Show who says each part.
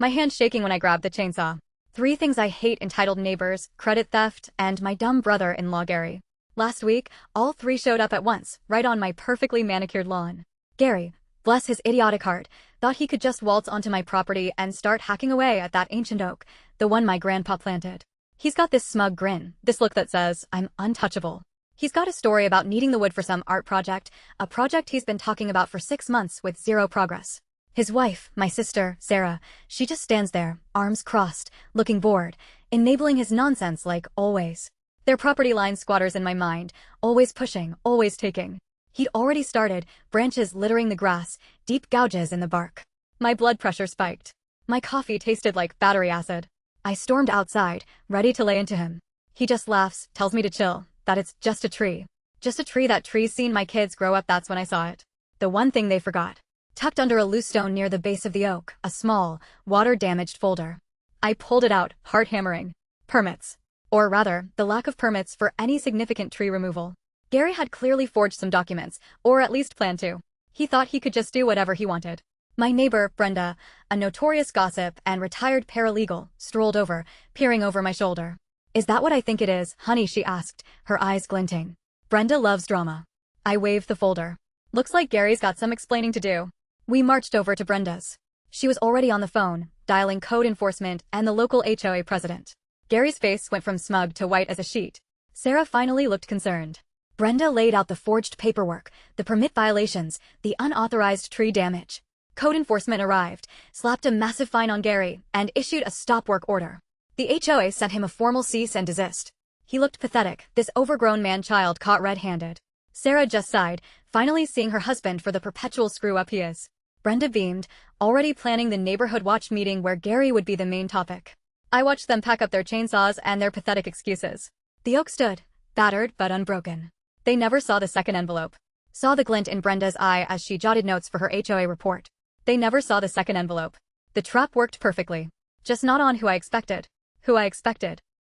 Speaker 1: my hand shaking when I grabbed the chainsaw. 3 things I hate entitled neighbors, credit theft, and my dumb brother-in-law Gary. Last week, all 3 showed up at once, right on my perfectly manicured lawn. Gary, bless his idiotic heart, thought he could just waltz onto my property and start hacking away at that ancient oak, the one my grandpa planted. He's got this smug grin, this look that says, I'm untouchable. He's got a story about needing the wood for some art project, a project he's been talking about for 6 months with 0 progress. His wife, my sister, Sarah, she just stands there, arms crossed, looking bored, enabling his nonsense like always. They're property line squatters in my mind, always pushing, always taking. He'd already started, branches littering the grass, deep gouges in the bark. My blood pressure spiked. My coffee tasted like battery acid. I stormed outside, ready to lay into him. He just laughs, tells me to chill, that it's just a tree. Just a tree that trees seen my kids grow up. That's when I saw it. The one thing they forgot. Tucked under a loose stone near the base of the oak, a small, water-damaged folder. I pulled it out, heart hammering. Permits. Or rather, the lack of permits for any significant tree removal. Gary had clearly forged some documents, or at least planned to. He thought he could just do whatever he wanted. My neighbor, Brenda, a notorious gossip and retired paralegal, strolled over, peering over my shoulder. Is that what I think it is, honey? She asked, her eyes glinting. Brenda loves drama. I waved the folder. Looks like Gary's got some explaining to do. We marched over to Brenda's. She was already on the phone, dialing code enforcement and the local HOA president. Gary's face went from smug to white as a sheet. Sarah finally looked concerned. Brenda laid out the forged paperwork, the permit violations, the unauthorized tree damage. Code enforcement arrived, slapped a massive fine on Gary, and issued a stop work order. The HOA sent him a formal cease and desist. He looked pathetic, this overgrown man-child caught red-handed. Sarah just sighed, finally seeing her husband for the perpetual screw-up he is. Brenda beamed, already planning the neighborhood watch meeting where Gary would be the main topic. I watched them pack up their chainsaws and their pathetic excuses. The oak stood, battered but unbroken. They never saw the second envelope. Saw the glint in Brenda's eye as she jotted notes for her HOA report. They never saw the second envelope. The trap worked perfectly. Just not on who I expected.